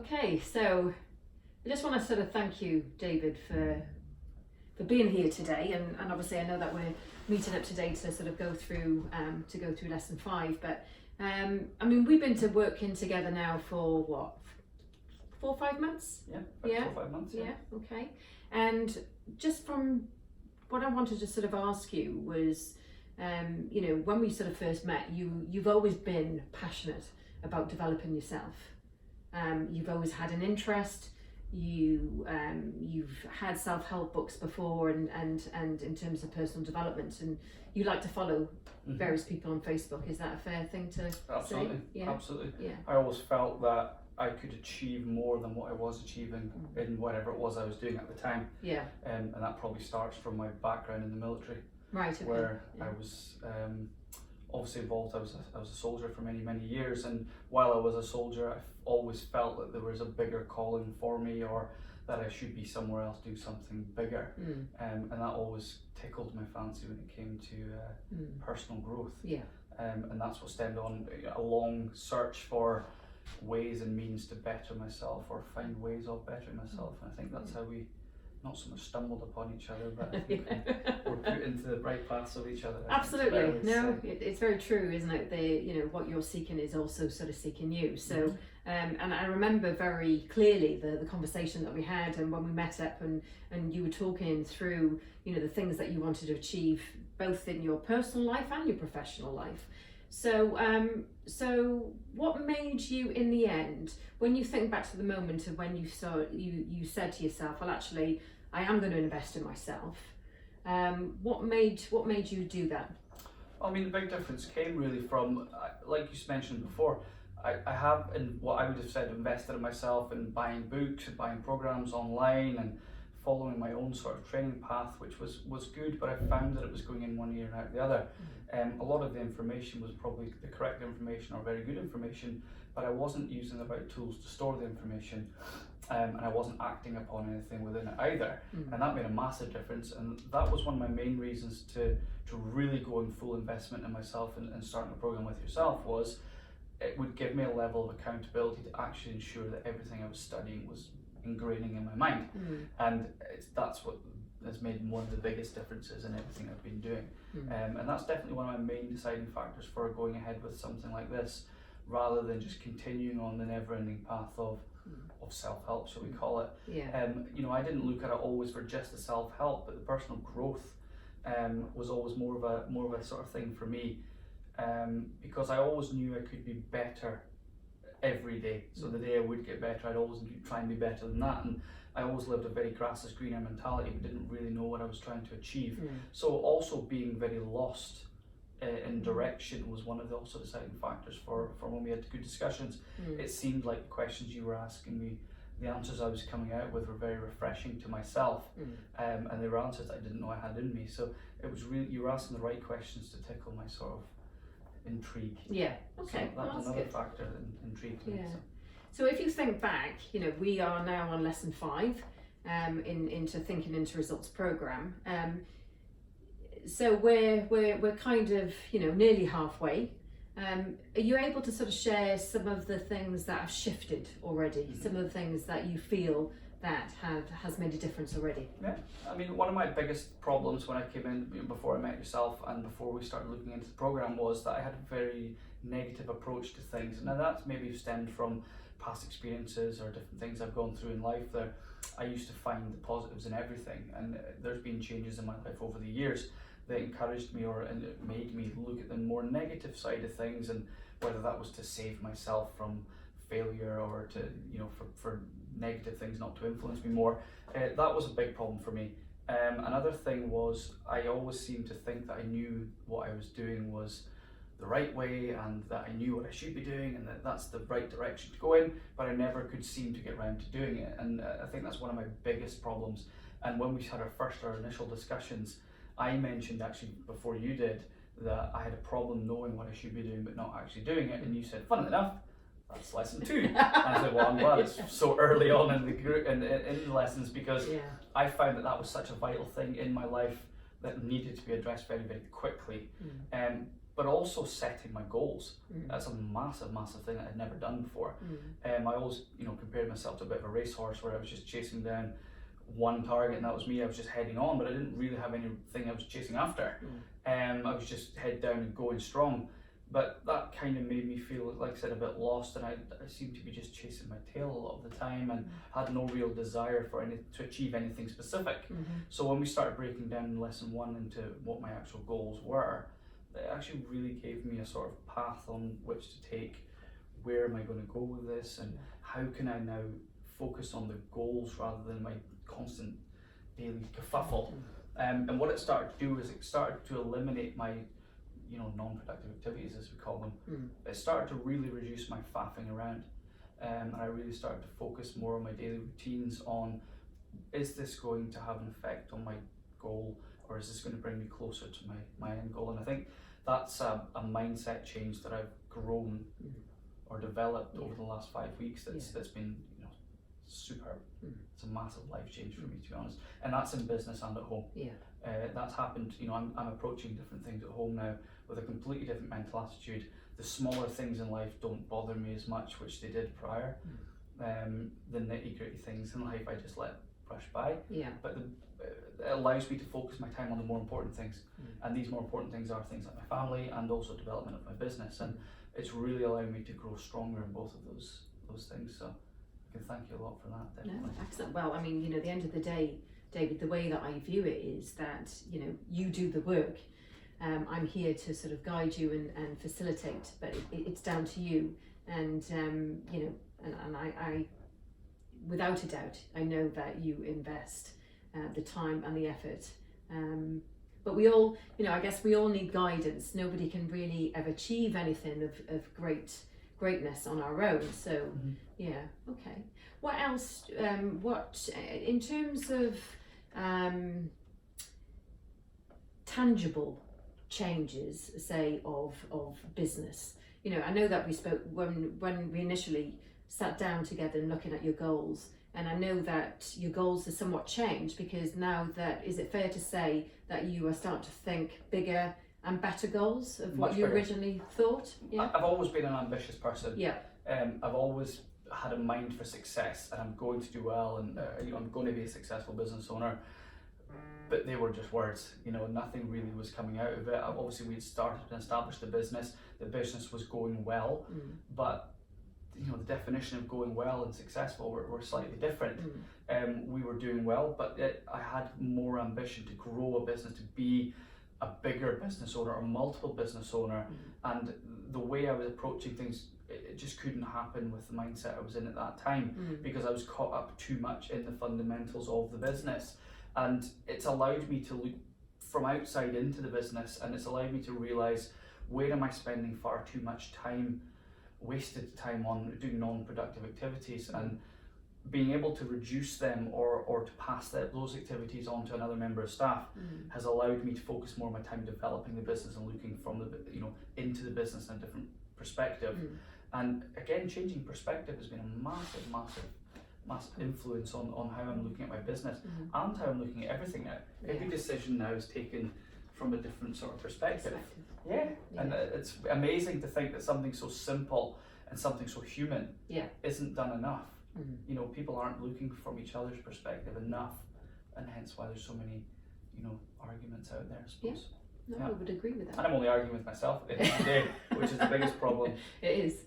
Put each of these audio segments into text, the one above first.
Okay, so I just want to sort of thank you, David, for being here today, and obviously I know that we're meeting up today to sort of go through lesson 5, but I mean, we've been working together now for what, 4 or 5 months? Yeah, 4 or 5 months. Yeah, okay. And just from what I wanted to sort of ask you was, you know, when we sort of first met, you've always been passionate about developing yourself. You've always had an interest. You've had self-help books before, and in terms of personal development, and you like to follow various people on Facebook. Is that a fair thing to Absolutely. say? Yeah. Absolutely. Yeah. I always felt that I could achieve more than what I was achieving in whatever it was I was doing at the time. Yeah. And that probably starts from my background in the military, Right. Okay. where I was obviously involved. I was a soldier for many years, and while I was a soldier, I always felt that there was a bigger calling for me, or that I should be somewhere else doing something bigger. And that always tickled my fancy when it came to personal growth. Yeah. And that's what stemmed on a long search for ways and means to better myself, or find ways of bettering myself. And I think that's how we not so much stumbled upon each other, but I think we're put into the right paths of each other. Absolutely. No, it's very true, isn't it? You know, what you're seeking is also sort of seeking you. So, and I remember very clearly the conversation that we had, and when we met up, and you were talking through, you know, the things that you wanted to achieve, both in your personal life and your professional life. So, so what made you, in the end, when you think back to the moment of when you said to yourself, well, actually, I am going to invest in myself. What made you do that? I mean, the big difference came really from, like you mentioned before, I have, in what I would have said, invested in myself in buying books and buying programs online and following my own sort of training path, which was good, but I found that it was going in one ear and out the other. A lot of the information was probably the correct information or very good information, but I wasn't using the right tools to store the information, and I wasn't acting upon anything within it either. And that made a massive difference, and that was one of my main reasons to really go in full investment in myself and starting a program with yourself. Was it would give me a level of accountability to actually ensure that everything I was studying was ingraining in my mind. And that's what has made one of the biggest differences in everything I've been doing. And that's definitely one of my main deciding factors for going ahead with something like this, rather than just continuing on the never-ending path of self-help, shall we call it. You know, I didn't look at it always for just the self-help, but the personal growth was always more of a sort of thing for me, because I always knew I could be better every day. So the day I would get better, I'd always try and be better than that. And I always lived a very grass is greener mentality, but didn't really know what I was trying to achieve. So also being very lost in direction was one of the also deciding factors for when we had good discussions. It seemed like the questions you were asking me, the answers I was coming out with were very refreshing to myself, and they were answers I didn't know I had in me. So it was really, you were asking the right questions to tickle my sort of intrigue. Yeah. Okay. So that was another good factor that intrigued me. Yeah. So if you think back, you know, we are now on lesson 5 into thinking into results program. So we're kind of, you know, nearly halfway. Are you able to sort of share some of the things that have shifted already? Some of the things that you feel that has made a difference already? Yeah, I mean, one of my biggest problems when I came in, before I met yourself and before we started looking into the program, was that I had a very negative approach to things. Now that's maybe stemmed from past experiences or different things I've gone through in life. There, I used to find the positives in everything, and there's been changes in my life over the years that encouraged me, or and it made me look at the more negative side of things, and whether that was to save myself from failure, or to, you know, for negative things not to influence me more. That was a big problem for me. Another thing was, I always seemed to think that I knew what I was doing was the right way, and that I knew what I should be doing, and that that's the right direction to go in, but I never could seem to get around to doing it. And I think that's one of my biggest problems. And when we had our initial discussions, I mentioned, actually before you did, that I had a problem knowing what I should be doing but not actually doing it, and you said, funnily enough, that's lesson 2. And I said, well, I'm glad it's so early on in the group, in the lessons, because I found that was such a vital thing in my life that needed to be addressed very, very quickly. but also setting my goals. That's a massive thing that I'd never done before. I always, compared myself to a bit of a racehorse where I was just chasing down one target and that was me. I was just heading on, but I didn't really have anything I was chasing after. I was just head down and going strong. But that kind of made me feel, like I said, a bit lost, and I seemed to be just chasing my tail a lot of the time and had no real desire to achieve anything specific. So when we started breaking down lesson 1 into what my actual goals were, it actually really gave me a sort of path on which to take. Where am I going to go with this, and how can I now focus on the goals rather than my constant daily kerfuffle? And what it started to do is it started to eliminate my non-productive activities, as we call them. It started to really reduce my faffing around, and I really started to focus more on my daily routines on, is this going to have an effect on my goal, or is this going to bring me closer to my end goal? And I think that's a mindset change that I've grown or developed over the last 5 weeks that's been superb. It's a massive life change for me, to be honest, and that's in business and at home. That's happened. I'm approaching different things at home now with a completely different mental attitude. The smaller things in life don't bother me as much, which they did prior. The nitty-gritty things in life I just let brush by. But it allows me to focus my time on the more important things, and these more important things are things like my family and also development of my business, and it's really allowed me to grow stronger in both of those things. So I can thank you a lot for that. Definitely. No, excellent. Well, at the end of the day, David, the way that I view it is that you do the work. I'm here to sort of guide you and facilitate, but it's down to you. And and I, without a doubt, I know that you invest the time and the effort. But we all, I guess we all need guidance. Nobody can really ever achieve anything of greatness on our own. So okay. What else? What in terms of tangible changes, say of business? I know that we spoke when we initially sat down together and looking at your goals, and I know that your goals are somewhat changed because now that, is it fair to say that you are starting to think bigger and better goals of what you originally thought? I've always been an ambitious person. I've always had a mind for success, and I'm going to do well, and I'm going to be a successful business owner. But they were just words, nothing really was coming out of it. Obviously we'd started and established the business was going well, but the definition of going well and successful were slightly different. We were doing well, but I had more ambition to grow a business, to be a bigger business owner or multiple business owner, and the way I was approaching things, it just couldn't happen with the mindset I was in at that time, because I was caught up too much in the fundamentals of the business. And it's allowed me to look from outside into the business, and it's allowed me to realise, where am I spending far too much time, wasted time on doing non-productive activities, and being able to reduce them or to pass those activities on to another member of staff has allowed me to focus more of my time developing the business and looking from into the business in a different perspective. And again, changing perspective has been a massive influence on how I'm looking at my business and how I'm looking at everything now. Every decision now is taken from a different sort of perspective. And it's amazing to think that something so simple and something so human isn't done enough. People aren't looking from each other's perspective enough, and hence why there's so many arguments out there, I suppose. I would agree with that. And I'm only arguing with myself at the end of the day, which is the biggest problem. It is.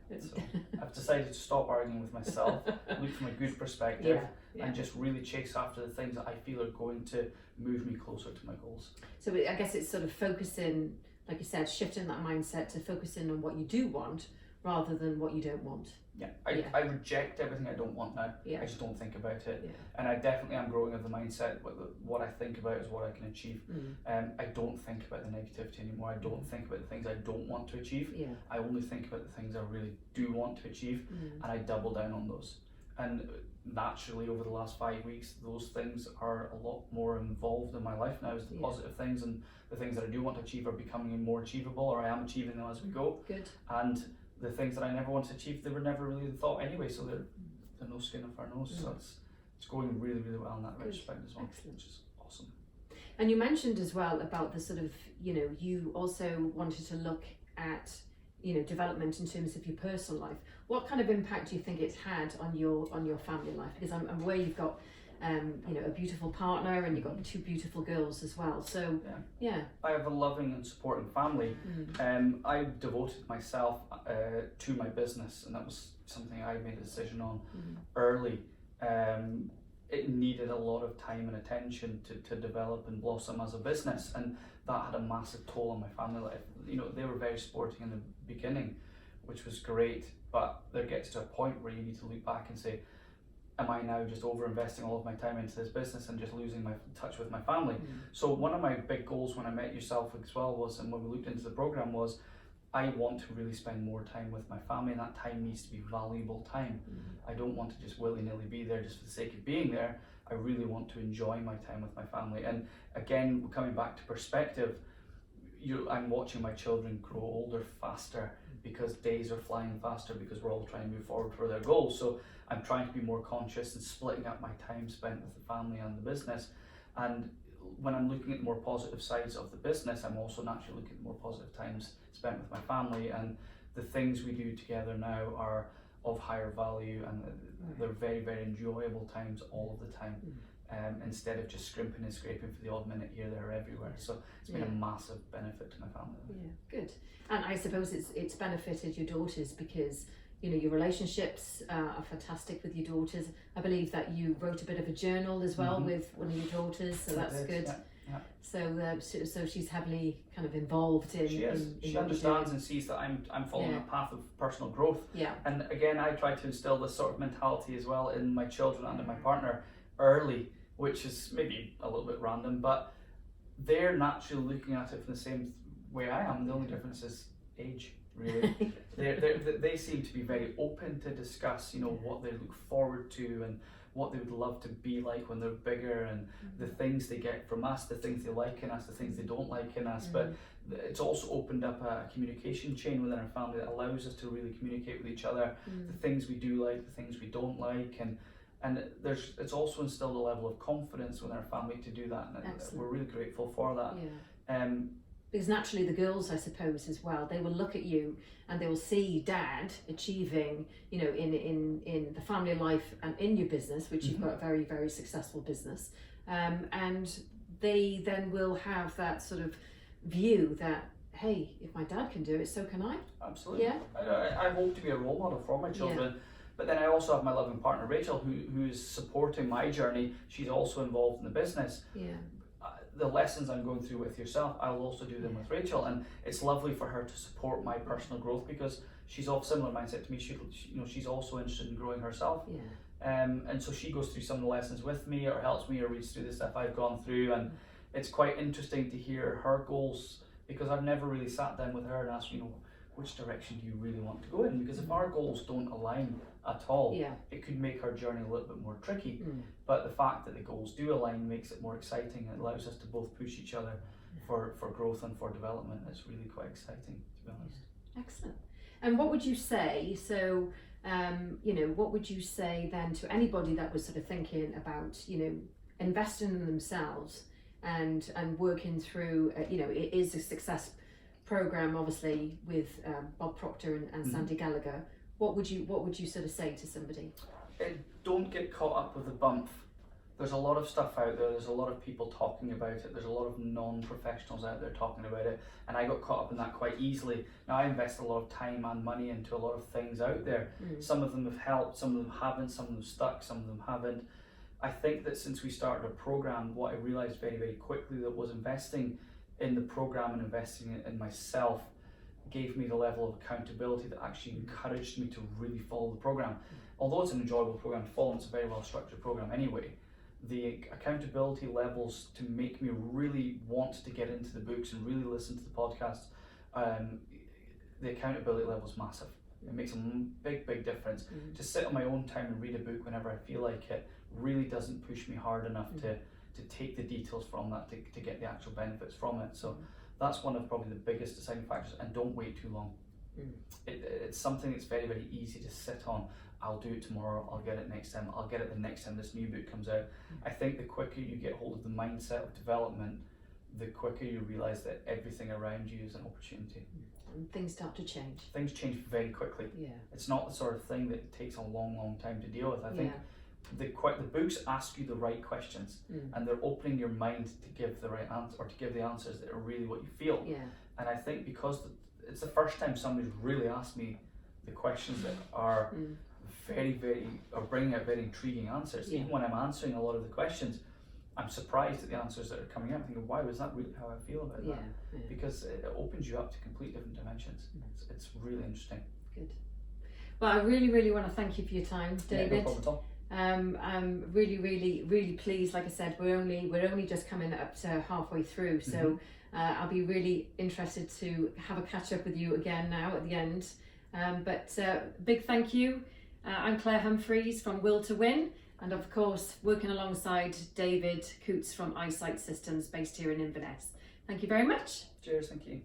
So I've decided to stop arguing with myself, look from a good perspective, and just really chase after the things that I feel are going to move me closer to my goals. So I guess it's sort of focusing, like you said, shifting that mindset to focusing on what you do want rather than what you don't want. I reject everything I don't want now. I just don't think about it. And I definitely am growing of the mindset, what I think about is what I can achieve. I don't think about the negativity anymore. I don't think about the things I don't want to achieve. I only think about the things I really do want to achieve, and I double down on those. And naturally, over the last 5 weeks, those things are a lot more involved in my life now, as the positive things and the things that I do want to achieve are becoming more achievable, or I am achieving them as we go. Good. And the things that I never wanted to achieve, they were never really the thought anyway, so they're no skin off our nose. So it's going really well in that respect as well. Excellent. Which is awesome. And you mentioned as well about the sort of, you also wanted to look at, development in terms of your personal life. What kind of impact do you think it's had on your family life? Because I'm aware you've got, a beautiful partner, and you've got 2 beautiful girls as well. So yeah. I have a loving and supporting family. I devoted myself to my business, and that was something I made a decision on early. It needed a lot of time and attention to develop and blossom as a business, and that had a massive toll on my family life. They were very sporting in the beginning, which was great, but there gets to a point where you need to look back and say, am I now just over investing all of my time into this business and just losing my touch with my family? So one of my big goals when I met yourself as well was, and when we looked into the program, was I want to really spend more time with my family, and that time needs to be valuable time. I don't want to just willy-nilly be there just for the sake of being there. I really want to enjoy my time with my family. And again, coming back to perspective, I'm watching my children grow older faster, because days are flying faster, because we're all trying to move forward for their goals. So I'm trying to be more conscious and splitting up my time spent with the family and the business. And when I'm looking at the more positive sides of the business, I'm also naturally looking at the more positive times spent with my family, and the things we do together now are of higher value, and they're very, very enjoyable times all of the time. Instead of just scrimping and scraping for the odd minute here, there, or everywhere. So it's been a massive benefit to my family. Yeah, good. And I suppose it's benefited your daughters, because your relationships are fantastic with your daughters. I believe that you wrote a bit of a journal as well with one of your daughters, so that's good. Yeah. So she's heavily kind of involved in. She is. She understands and sees that I'm following a path of personal growth. Yeah. And again, I try to instill this sort of mentality as well in my children and in my partner early, which is maybe a little bit random, but they're naturally looking at it from the same way I am. The only difference is age, really. They seem to be very open to discuss, what they look forward to and what they would love to be like when they're bigger, and the things they get from us, the things they like in us, the things they don't like in us. But it's also opened up a communication chain within our family that allows us to really communicate with each other, the things we do like, the things we don't like, and it's also instilled a level of confidence within our family to do that, and we're really grateful for that. Because naturally the girls, I suppose, as well, they will look at you and they will see Dad achieving, in the family life and in your business, which you've got a very, very successful business, and they then will have that sort of view that, hey, if my dad can do it, so can I. Absolutely. Yeah. I hope to be a role model for my children. Yeah. But then I also have my loving partner Rachel, who's supporting my journey. She's also involved in the business. Yeah. The lessons I'm going through with yourself, I'll also do them with Rachel, and it's lovely for her to support my personal growth, because she's of similar mindset to me. She's also interested in growing herself. Yeah. And so she goes through some of the lessons with me, or helps me, or reads through the stuff I've gone through, and it's quite interesting to hear her goals, because I've never really sat down with her and asked, which direction do you really want to go in? Because if our goals don't align at all, it could make our journey a little bit more tricky. But the fact that the goals do align makes it more exciting, and allows us to both push each other for growth and for development. It's really quite exciting, to be honest. Excellent. And what would you say, what would you say then to anybody that was sort of thinking about, investing in themselves and working through, it is a success program, obviously, with Bob Proctor and Sandy Gallagher. What would you sort of say to somebody? Don't get caught up with the bump. There's a lot of stuff out there. There's a lot of people talking about it. There's a lot of non-professionals out there talking about it, and I got caught up in that quite easily. Now, I invest a lot of time and money into a lot of things out there. Some of them have helped, some of them haven't, some of them stuck, some of them haven't. I think that since we started a program, what I realized very, very quickly that was investing in the program and investing in myself gave me the level of accountability that actually encouraged me to really follow the program. Although it's an enjoyable program to follow, and it's a very well structured program anyway, the accountability levels to make me really want to get into the books and really listen to the podcasts, the accountability level is massive. It makes a big, big difference. To sit on my own time and read a book whenever I feel like it really doesn't push me hard enough to take the details from that to get the actual benefits from it. So that's one of probably the biggest deciding factors, and don't wait too long. It's something that's very, very easy to sit on. I'll do it tomorrow, I'll get it next time, I'll get it the next time this new book comes out. I think the quicker you get hold of the mindset of development, the quicker you realise that everything around you is an opportunity. And things start to change. Things change very quickly. Yeah. It's not the sort of thing that takes a long, long time to deal with. I think the books ask you the right questions, and they're opening your mind to give the right answer, or to give the answers that are really what you feel. Yeah. And I think because it's the first time somebody's really asked me the questions that are very, very, or bringing out very intriguing answers. Even when I'm answering a lot of the questions, I'm surprised at the answers that are coming out. I'm thinking, wow, is that really how I feel about that? Because it opens you up to completely different dimensions. It's really interesting. Good. Well, I really, really want to thank you for your time, David. Yeah, no problem at all. I'm really, really, really pleased. Like I said, we're only just coming up to halfway through, so I'll be really interested to have a catch up with you again now at the end. But big thank you. I'm Clare Humphreys from Will to Win, and of course working alongside David Coots from Eyesight Systems, based here in Inverness. Thank you very much. Cheers, thank you.